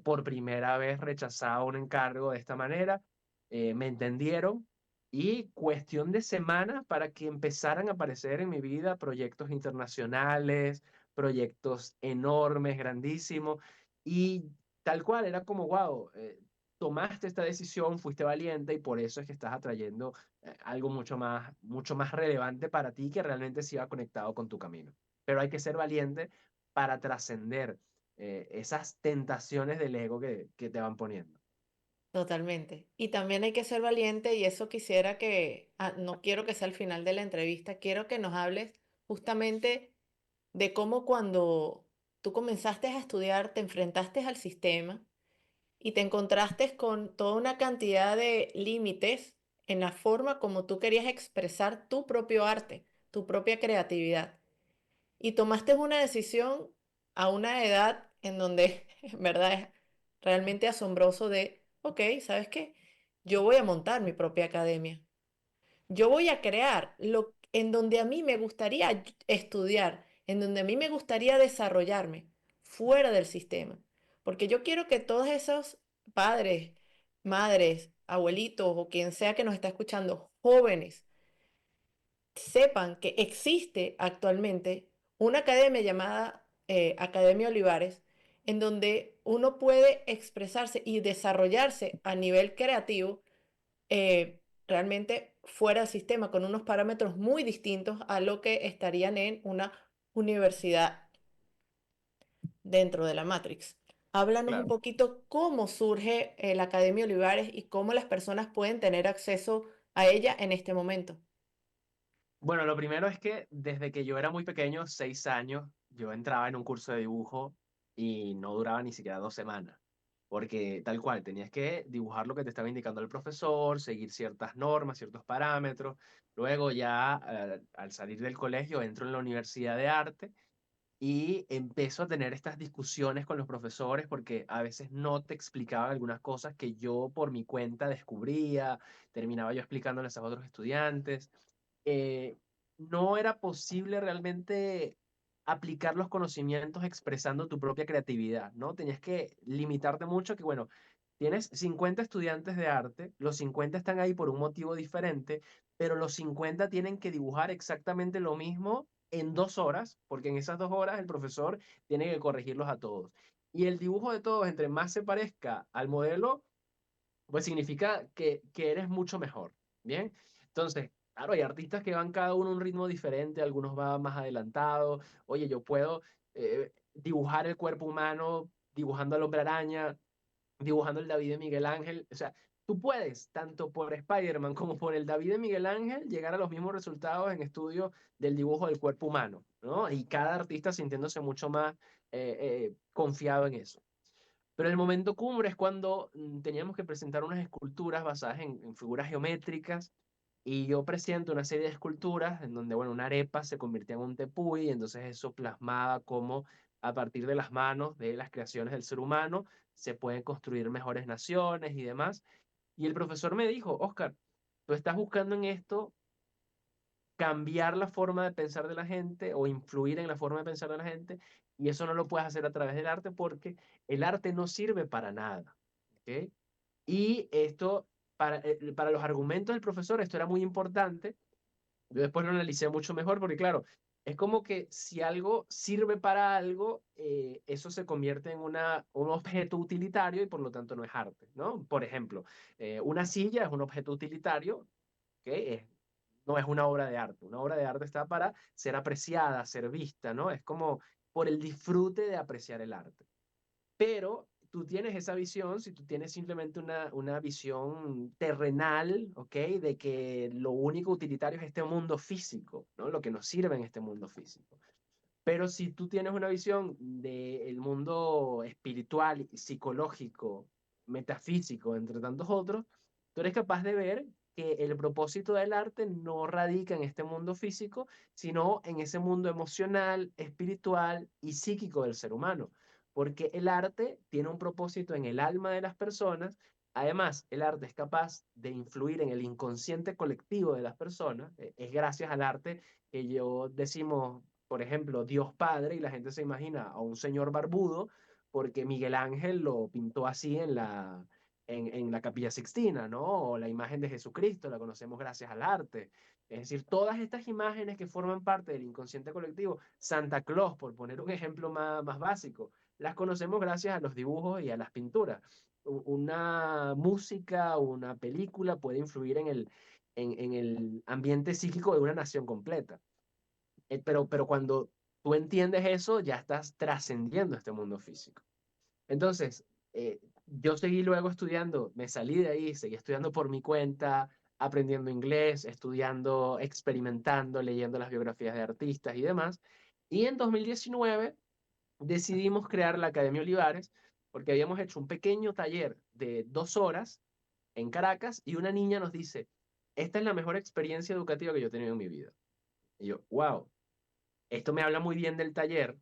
Por primera vez rechazaba un encargo de esta manera. Me entendieron y cuestión de semanas para que empezaran a aparecer en mi vida proyectos internacionales, proyectos enormes, grandísimos. Y tal cual, era como, wow, tomaste esta decisión, fuiste valiente y por eso es que estás atrayendo algo mucho más relevante para ti que realmente sí va conectado con tu camino. Pero hay que ser valiente para trascender esas tentaciones del ego que te van poniendo. totalmente. Y también hay que ser valiente y eso quisiera que, no quiero que sea el final de la entrevista, quiero que nos hables justamente de cómo cuando tú comenzaste a estudiar, te enfrentaste al sistema y te encontraste con toda una cantidad de límites en la forma como tú querías expresar tu propio arte, tu propia creatividad. Y tomaste una decisión a una edad en donde, en verdad, es realmente asombroso de, ok, ¿sabes qué? Yo voy a montar mi propia academia. Yo voy a crear lo en donde a mí me gustaría estudiar, en donde a mí me gustaría desarrollarme, fuera del sistema. Porque yo quiero que todos esos padres, madres, abuelitos o quien sea que nos está escuchando, jóvenes, sepan que existe actualmente una academia llamada Academia Olivares, en donde uno puede expresarse y desarrollarse a nivel creativo realmente fuera del sistema, con unos parámetros muy distintos a lo que estarían en una universidad dentro de la Matrix. Háblanos un Claro. poquito cómo surge la Academia Olivares y cómo las personas pueden tener acceso a ella en este momento. Bueno, lo primero es que desde que yo era muy pequeño, 6 años, yo entraba en un curso de dibujo y no duraba ni siquiera 2 semanas, porque tal cual, tenías que dibujar lo que te estaba indicando el profesor, seguir ciertas normas, ciertos parámetros. Luego ya, al salir del colegio, entro en la Universidad de Arte y empiezo a tener estas discusiones con los profesores porque a veces no te explicaban algunas cosas que yo por mi cuenta descubría, terminaba yo explicándoles a otros estudiantes. Eh, no era posible realmente aplicar los conocimientos expresando tu propia creatividad, ¿no? Tenías que limitarte mucho que, bueno, tienes 50 estudiantes de arte, los 50 están ahí por un motivo diferente, pero los 50 tienen que dibujar exactamente lo mismo en 2 horas, porque en esas 2 horas el profesor tiene que corregirlos a todos. Y el dibujo de todos, entre más se parezca al modelo, pues significa que eres mucho mejor. Bien, entonces, claro, hay artistas que van cada uno a un ritmo diferente, algunos van más adelantados. Oye, yo puedo dibujar el cuerpo humano dibujando al hombre araña, dibujando el David de Miguel Ángel. O sea, tú puedes, tanto por Spider-Man como por el David de Miguel Ángel, llegar a los mismos resultados en estudio del dibujo del cuerpo humano, ¿no? Y cada artista sintiéndose mucho más confiado en eso. Pero el momento cumbre es cuando teníamos que presentar unas esculturas basadas en figuras geométricas Y yo presento una serie de esculturas en donde, bueno, una arepa se convirtió en un tepuy, y entonces eso plasmaba cómo a partir de las manos de las creaciones del ser humano se pueden construir mejores naciones y demás. Y el profesor me dijo, Oscar, tú estás buscando en esto cambiar la forma de pensar de la gente o influir en la forma de pensar de la gente, y eso no lo puedes hacer a través del arte porque el arte no sirve para nada. ¿Ok? Y esto, para los argumentos del profesor, esto era muy importante. Yo después lo analicé mucho mejor porque, claro, es como que si algo sirve para algo, eso se convierte en un objeto utilitario y por lo tanto no es arte, ¿no? Por ejemplo, una silla es un objeto utilitario, ¿ok? No es una obra de arte. Una obra de arte está para ser apreciada, ser vista, ¿no? Es como por el disfrute de apreciar el arte. Pero tú tienes esa visión, si tú tienes simplemente una visión terrenal, ¿ok? De que lo único utilitario es este mundo físico, ¿no? Lo que nos sirve en este mundo físico. Pero si tú tienes una visión del mundo espiritual, psicológico, metafísico, entre tantos otros, tú eres capaz de ver que el propósito del arte no radica en este mundo físico, sino en ese mundo emocional, espiritual y psíquico del ser humano. Porque el arte tiene un propósito en el alma de las personas. Además, el arte es capaz de influir en el inconsciente colectivo de las personas. Es gracias al arte que yo decimos, por ejemplo, Dios Padre, y la gente se imagina a un señor barbudo porque Miguel Ángel lo pintó así en la Capilla Sixtina, ¿no? O la imagen de Jesucristo, la conocemos gracias al arte. Es decir, todas estas imágenes que forman parte del inconsciente colectivo, Santa Claus, por poner un ejemplo más básico, las conocemos gracias a los dibujos y a las pinturas. Una música, una película puede influir en el ambiente psíquico de una nación completa. Pero cuando tú entiendes eso, ya estás trascendiendo este mundo físico. Entonces, yo seguí luego estudiando, me salí de ahí, seguí estudiando por mi cuenta, aprendiendo inglés, estudiando, experimentando, leyendo las biografías de artistas y demás. Y en 2019 decidimos crear la Academia Olivares porque habíamos hecho un pequeño taller de 2 horas en Caracas y una niña nos dice, esta es la mejor experiencia educativa que yo he tenido en mi vida. Y yo, wow, esto me habla muy bien del taller,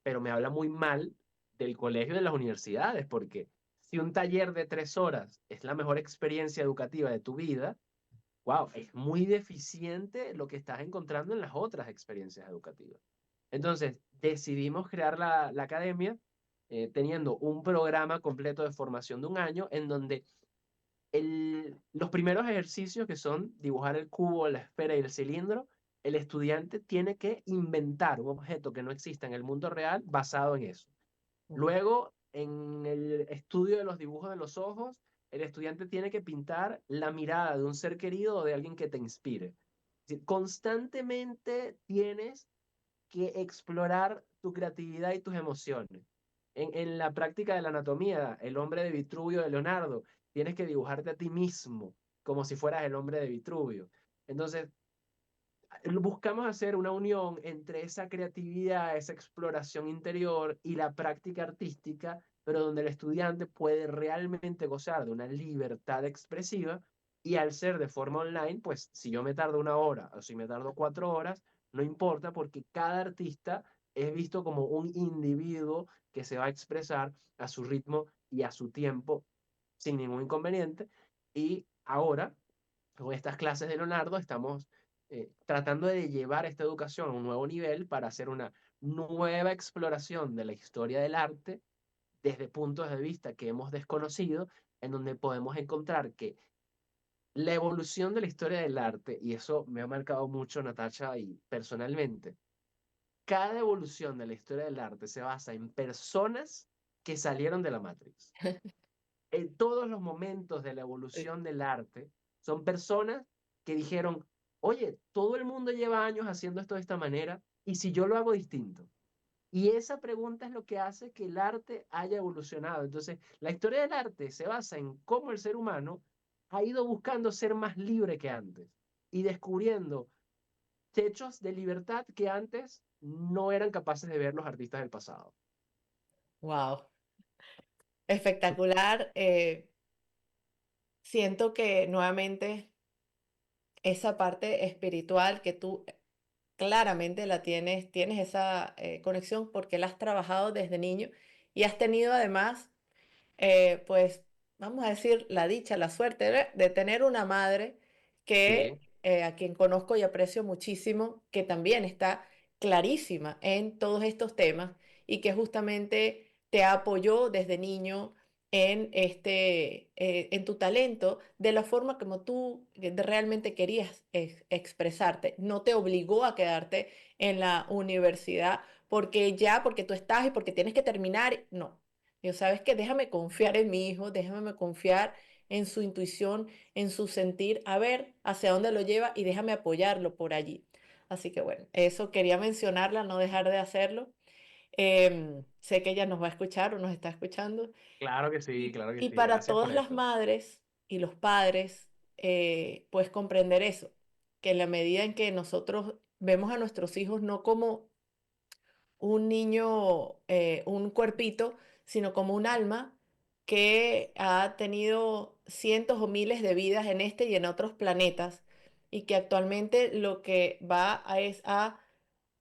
pero me habla muy mal del colegio y de las universidades, porque si un taller de 3 horas es la mejor experiencia educativa de tu vida, wow, es muy deficiente lo que estás encontrando en las otras experiencias educativas. Entonces, decidimos crear la academia teniendo un programa completo de formación de un año en donde los primeros ejercicios, que son dibujar el cubo, la esfera y el cilindro, el estudiante tiene que inventar un objeto que no exista en el mundo real basado en eso. Mm. Luego, en el estudio de los dibujos de los ojos, el estudiante tiene que pintar la mirada de un ser querido o de alguien que te inspire. Es decir, constantemente tienes que explorar tu creatividad y tus emociones. En la práctica de la anatomía, el hombre de Vitruvio de Leonardo, tienes que dibujarte a ti mismo como si fueras el hombre de Vitruvio. Entonces, buscamos hacer una unión entre esa creatividad, esa exploración interior y la práctica artística, pero donde el estudiante puede realmente gozar de una libertad expresiva y al ser de forma online, pues si yo me tardo 1 hora o si me tardo 4 horas, no importa porque cada artista es visto como un individuo que se va a expresar a su ritmo y a su tiempo sin ningún inconveniente. Y ahora, con estas clases de Leonardo, estamos tratando de llevar esta educación a un nuevo nivel para hacer una nueva exploración de la historia del arte desde puntos de vista que hemos desconocido, en donde podemos encontrar que la evolución de la historia del arte, y eso me ha marcado mucho Natacha y personalmente, cada evolución de la historia del arte se basa en personas que salieron de la Matrix. En todos los momentos de la Sí. evolución del arte son personas que dijeron, oye, todo el mundo lleva años haciendo esto de esta manera, ¿y si yo lo hago distinto? Y esa pregunta es lo que hace que el arte haya evolucionado. Entonces, la historia del arte se basa en cómo el ser humano ha ido buscando ser más libre que antes y descubriendo techos de libertad que antes no eran capaces de ver los artistas del pasado. Wow, espectacular. Siento que nuevamente esa parte espiritual que tú claramente la tienes, tienes esa conexión porque la has trabajado desde niño y has tenido además pues vamos a decir, la dicha, la suerte de tener una madre Sí, que a quien conozco y aprecio muchísimo, que también está clarísima en todos estos temas y que justamente te apoyó desde niño en en tu talento, de la forma como tú realmente querías expresarte. No te obligó a quedarte en la universidad porque tú estás y porque tienes que terminar. No, yo, ¿sabes qué? Déjame confiar en mi hijo, déjame confiar en su intuición, en su sentir, a ver hacia dónde lo lleva y déjame apoyarlo por allí. Así que bueno, eso quería mencionarla, no dejar de hacerlo. Sé que ella nos va a escuchar o nos está escuchando. claro que Y sí, para gracias por todas las eso. madres y los padres, pues comprender eso, que en la medida en que nosotros vemos a nuestros hijos no como un niño, un cuerpito, sino como un alma que ha tenido cientos o miles de vidas en este y en otros planetas y que actualmente lo que va es a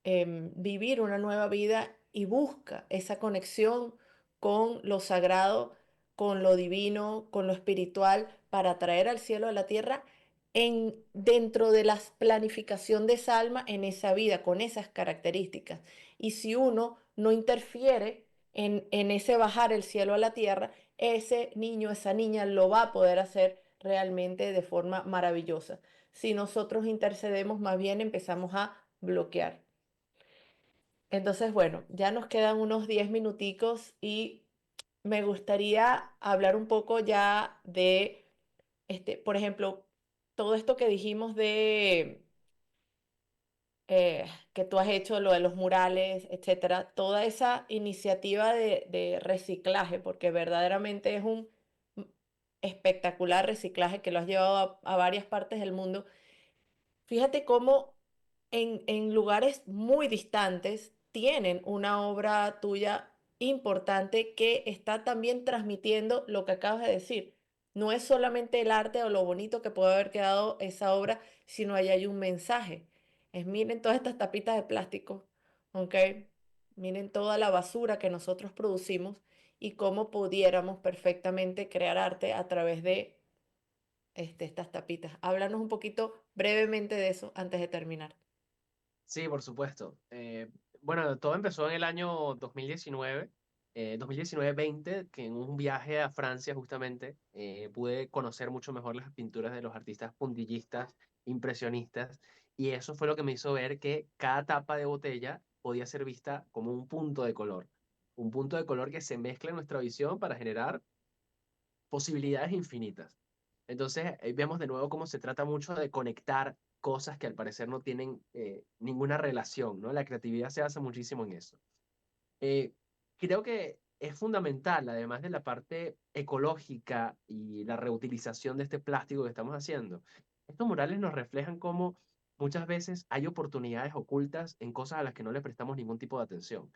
vivir una nueva vida y busca esa conexión con lo sagrado, con lo divino, con lo espiritual, para traer al cielo a la tierra dentro de la planificación de esa alma en esa vida, con esas características. Y si uno no interfiere en ese bajar el cielo a la tierra, ese niño, esa niña lo va a poder hacer realmente de forma maravillosa. Si nosotros intercedemos, más bien empezamos a bloquear. Entonces, bueno, ya nos quedan unos 10 minuticos y me gustaría hablar un poco ya de, por ejemplo, todo esto que dijimos de que tú has hecho, lo de los murales, etcétera, toda esa iniciativa de reciclaje, porque verdaderamente es un espectacular reciclaje que lo has llevado a varias partes del mundo. Fíjate cómo en lugares muy distantes tienen una obra tuya importante que está también transmitiendo lo que acabas de decir. No es solamente el arte o lo bonito que puede haber quedado esa obra, sino ahí hay un mensaje. Es miren todas estas tapitas de plástico, ¿ok? Miren toda la basura que nosotros producimos y cómo pudiéramos perfectamente crear arte a través de estas tapitas. Háblanos un poquito brevemente de eso antes de terminar. Sí, por supuesto. Bueno, todo empezó en el año 2019, 2019-20, que en un viaje a Francia justamente pude conocer mucho mejor las pinturas de los artistas puntillistas, impresionistas, y eso fue lo que me hizo ver que cada tapa de botella podía ser vista como un punto de color que se mezcla en nuestra visión para generar posibilidades infinitas. Entonces, vemos de nuevo cómo se trata mucho de conectar cosas que al parecer no tienen ninguna relación, ¿no? La creatividad se basa muchísimo en eso. Eh, Creo que es fundamental, además de la parte ecológica y la reutilización de este plástico que estamos haciendo, estos murales nos reflejan cómo muchas veces hay oportunidades ocultas en cosas a las que no le prestamos ningún tipo de atención.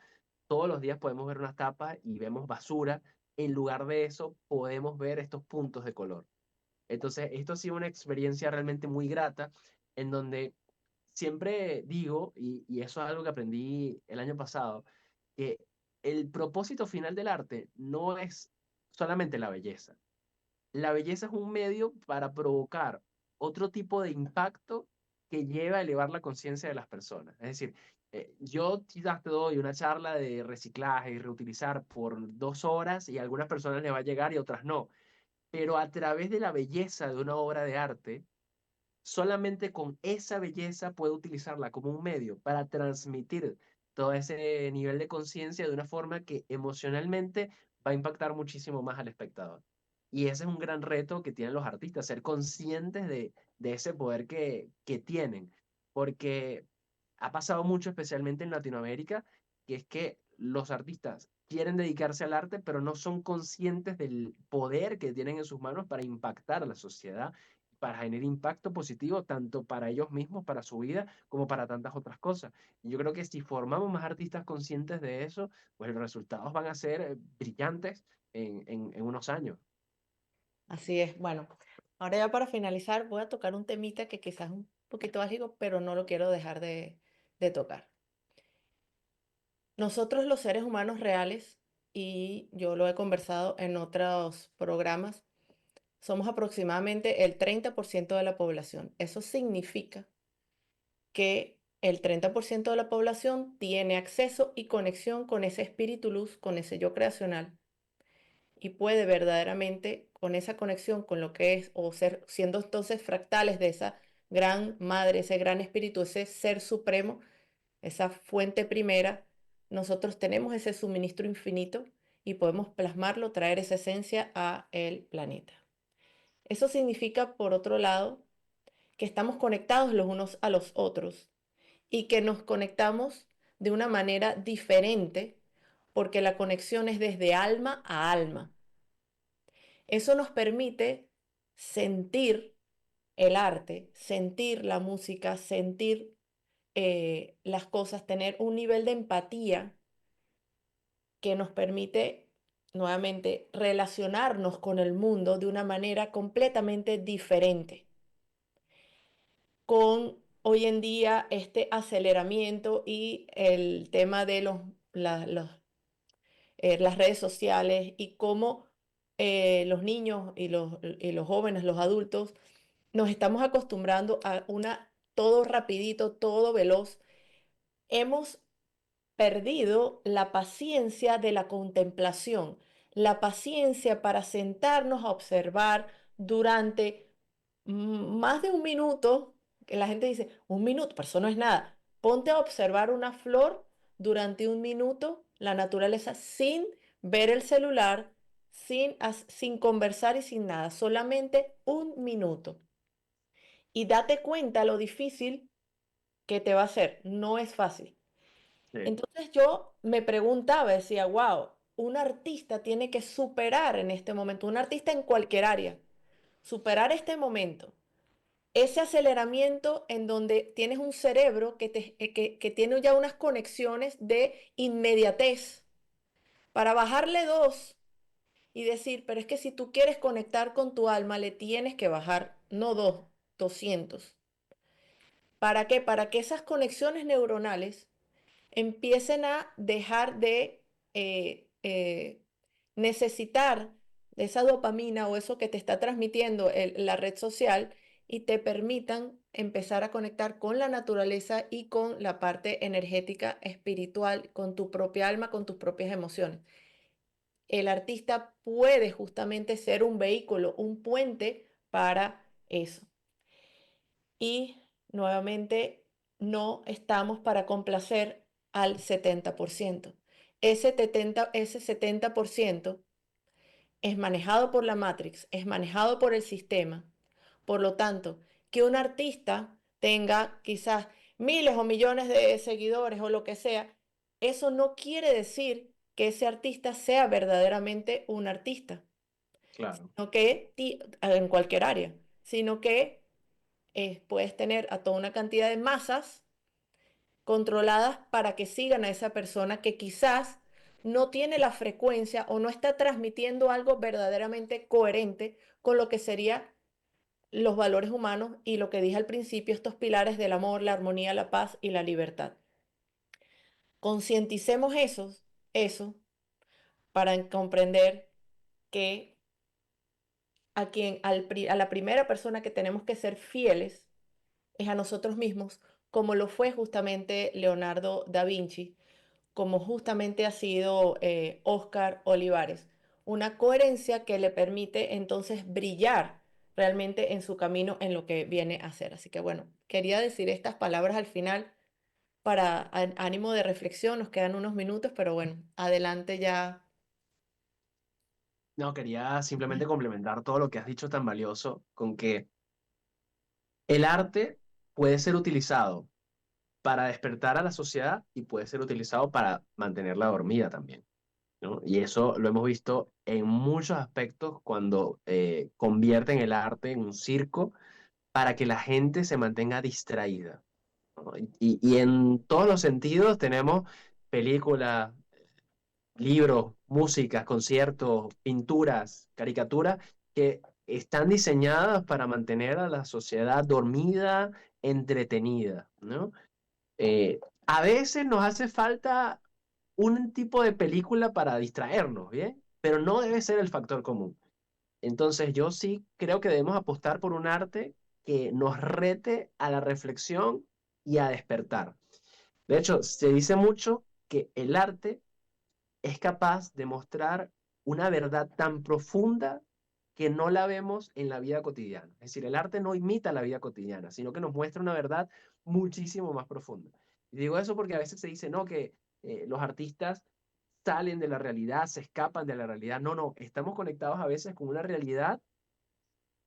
Todos los días podemos ver unas tapas y vemos basura. En lugar de eso, podemos ver estos puntos de color. Entonces, esto ha sido una experiencia realmente muy grata, en donde siempre digo, y eso es algo que aprendí el año pasado, que el propósito final del arte no es solamente la belleza. La belleza es un medio para provocar otro tipo de impacto que lleva a elevar la conciencia de las personas. Es decir, yo quizás te doy una charla de reciclaje y reutilizar por 2 horas y a algunas personas les va a llegar y otras no, pero a través de la belleza de una obra de arte, solamente con esa belleza puedo utilizarla como un medio para transmitir todo ese nivel de conciencia de una forma que emocionalmente va a impactar muchísimo más al espectador. Y ese es un gran reto que tienen los artistas, ser conscientes de ese poder que tienen, porque ha pasado mucho, especialmente en Latinoamérica, que es que los artistas quieren dedicarse al arte, pero no son conscientes del poder que tienen en sus manos para impactar a la sociedad, para generar impacto positivo tanto para ellos mismos, para su vida, como para tantas otras cosas. Y yo creo que si formamos más artistas conscientes de eso, pues los resultados van a ser brillantes en unos años. Así es. Bueno, Ahora ya para finalizar voy a tocar un temita que quizás es un poquito álgido, pero no lo quiero dejar de tocar. Nosotros los seres humanos reales, y yo lo he conversado en otros programas, somos aproximadamente el 30% de la población. Eso significa que el 30% de la población tiene acceso y conexión con ese espíritu luz, con ese yo creacional, y puede verdaderamente con esa conexión con lo que es, o ser, siendo entonces fractales de esa gran madre, ese gran espíritu, ese ser supremo, esa fuente primera, nosotros tenemos ese suministro infinito y podemos plasmarlo, traer esa esencia a el planeta. Eso significa, por otro lado, que estamos conectados los unos a los otros y que nos conectamos de una manera diferente porque la conexión es desde alma a alma. Eso nos permite sentir el arte, sentir la música, sentir las cosas, tener un nivel de empatía que nos permite nuevamente relacionarnos con el mundo de una manera completamente diferente. Con hoy en día este aceleramiento y el tema de las redes sociales y cómo los niños y los jóvenes, los adultos, nos estamos acostumbrando a todo rapidito, todo veloz. Hemos perdido la paciencia de la contemplación, la paciencia para sentarnos a observar durante más de un minuto, que la gente dice, un minuto, pero eso no es nada. Ponte a observar una flor durante un minuto, la naturaleza, sin ver el celular, sin conversar y sin nada, solamente un minuto. Y date cuenta lo difícil que te va a hacer. No es fácil. Sí, Entonces yo me preguntaba, decía, wow, un artista tiene que superar en este momento, un artista en cualquier área, superar este momento, ese aceleramiento en donde tienes un cerebro que tiene ya unas conexiones de inmediatez para bajarle dos y decir, pero es que si tú quieres conectar con tu alma, le tienes que bajar, no dos, 200. ¿Para qué? Para que esas conexiones neuronales empiecen a dejar de necesitar de esa dopamina o eso que te está transmitiendo la red social y te permitan empezar a conectar con la naturaleza y con la parte energética, espiritual, con tu propia alma, con tus propias emociones. El artista puede justamente ser un vehículo, un puente para eso. Y nuevamente no estamos para complacer al 70%. Ese 70% es manejado por la Matrix, es manejado por el sistema. Por lo tanto, que un artista tenga quizás miles o millones de seguidores o lo que sea, eso no quiere decir que ese artista sea verdaderamente un artista, claro. sino que en cualquier área, sino que puedes tener a toda una cantidad de masas controladas para que sigan a esa persona que quizás no tiene la frecuencia o no está transmitiendo algo verdaderamente coherente con lo que serían los valores humanos y lo que dije al principio, estos pilares del amor, la armonía, la paz y la libertad. Concienticemos eso para comprender que a la primera persona que tenemos que ser fieles es a nosotros mismos, como lo fue justamente Leonardo da Vinci, como justamente ha sido Oscar Olivares. Una coherencia que le permite entonces brillar realmente en su camino en lo que viene a hacer. Así que bueno, quería decir estas palabras al final para ánimo de reflexión. Nos quedan unos minutos, pero bueno, adelante ya. No, quería simplemente complementar todo lo que has dicho tan valioso con que el arte puede ser utilizado para despertar a la sociedad y puede ser utilizado para mantenerla dormida también, ¿no? Y eso lo hemos visto en muchos aspectos cuando convierten el arte en un circo para que la gente se mantenga distraída, ¿no? Y en todos los sentidos tenemos películas, libros, músicas, conciertos, pinturas, caricaturas, que están diseñadas para mantener a la sociedad dormida, entretenida, ¿no? A veces nos hace falta un tipo de película para distraernos, ¿bien? Pero no debe ser el factor común. Entonces yo sí creo que debemos apostar por un arte que nos rete a la reflexión y a despertar. De hecho, se dice mucho que el arte es capaz de mostrar una verdad tan profunda que no la vemos en la vida cotidiana. Es decir, el arte no imita la vida cotidiana, sino que nos muestra una verdad muchísimo más profunda. Y digo eso porque a veces se dice, no, que los artistas salen de la realidad, se escapan de la realidad. No, no, estamos conectados a veces con una realidad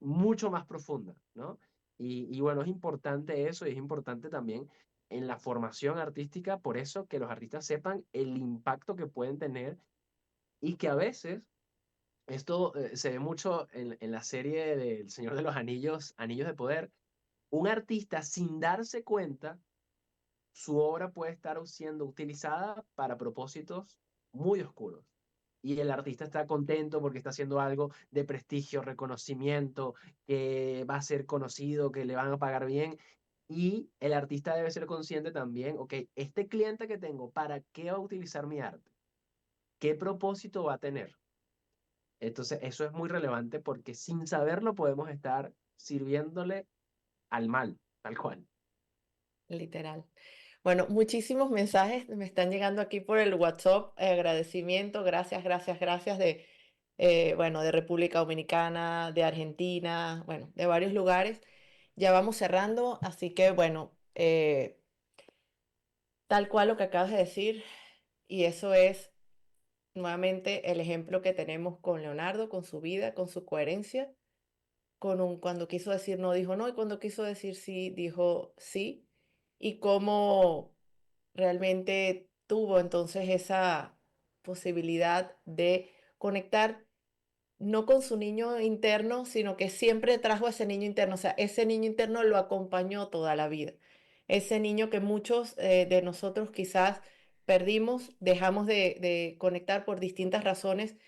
mucho más profunda, ¿no? Y bueno, es importante eso y es importante también en la formación artística, por eso que los artistas sepan el impacto que pueden tener y que a veces esto se ve mucho en la serie del Señor de los Anillos, Anillos de Poder. Un artista sin darse cuenta, su obra puede estar siendo utilizada para propósitos muy oscuros. Y el artista está contento porque está haciendo algo de prestigio, reconocimiento, que va a ser conocido, que le van a pagar bien. Y el artista debe ser consciente también, ok, este cliente que tengo, ¿para qué va a utilizar mi arte? ¿Qué propósito va a tener? Entonces, eso es muy relevante porque sin saberlo podemos estar sirviéndole al mal, tal cual. Literal. Bueno, muchísimos mensajes me están llegando aquí por el WhatsApp, agradecimiento, gracias, gracias, gracias bueno, de República Dominicana, de Argentina, bueno, de varios lugares. Ya vamos cerrando, así que bueno, tal cual lo que acabas de decir, y eso es nuevamente el ejemplo que tenemos con Leonardo, con su vida, con su coherencia, cuando quiso decir no, dijo no, y cuando quiso decir sí, dijo sí, y cómo realmente tuvo entonces esa posibilidad de conectar no con su niño interno, sino que siempre trajo a ese niño interno, o sea, ese niño interno lo acompañó toda la vida. Ese niño que muchos de nosotros quizás perdimos, dejamos de conectar por distintas razones,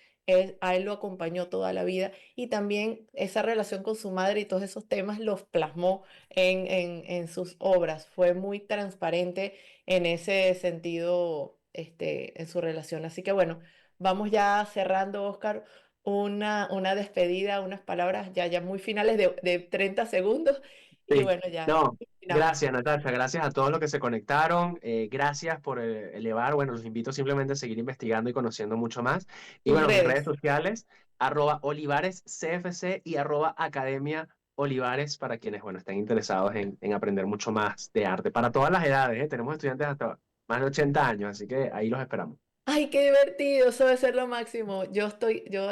a él lo acompañó toda la vida y también esa relación con su madre y todos esos temas los plasmó en sus obras. Fue muy transparente en ese sentido, en su relación. Así que bueno, vamos ya cerrando, Oscar, una despedida, unas palabras ya muy finales de 30 segundos y Sí, bueno, ya no, terminamos. gracias Natasha, gracias a todos los que se conectaron, gracias por elevar, bueno, los invito simplemente a seguir investigando y conociendo mucho más. Y Tus bueno, mis redes redes. sociales, @Olivares CFC y @Academia Olivares para quienes, bueno, estén interesados en aprender mucho más de arte. Para todas las edades, ¿eh? Tenemos estudiantes hasta más de 80 años, así que ahí los esperamos. Ay, qué divertido, eso debe ser lo máximo. Yo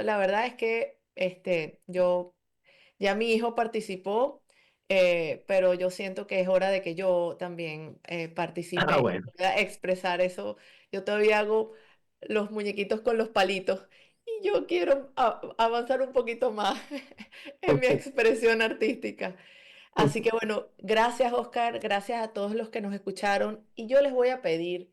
la verdad es que ya mi hijo participó, pero yo siento que es hora de que yo también Ah, participe y bueno. pueda expresar eso. Yo todavía hago los muñequitos con los palitos y yo quiero avanzar un poquito más en mi expresión artística. Así que bueno, gracias Oscar, gracias a todos los que nos escucharon y yo les voy a pedir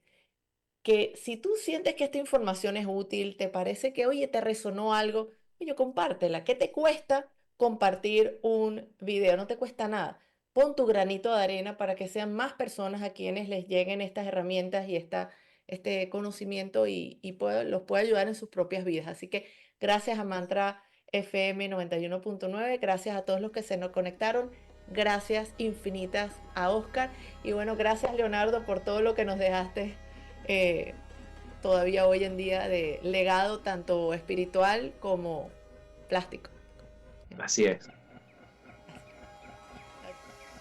que si tú sientes que esta información es útil, te parece que, oye, te resonó algo, oye, compártela. ¿Qué te cuesta compartir un video? No te cuesta nada. Pon tu granito de arena para que sean más personas a quienes les lleguen estas herramientas y este conocimiento los pueda ayudar en sus propias vidas. Así que gracias a Mantra FM 91.9, gracias a todos los que se nos conectaron, gracias infinitas a Oscar y bueno, gracias Leonardo por todo lo que nos dejaste eh, todavía hoy en día de legado tanto espiritual como plástico. Así es.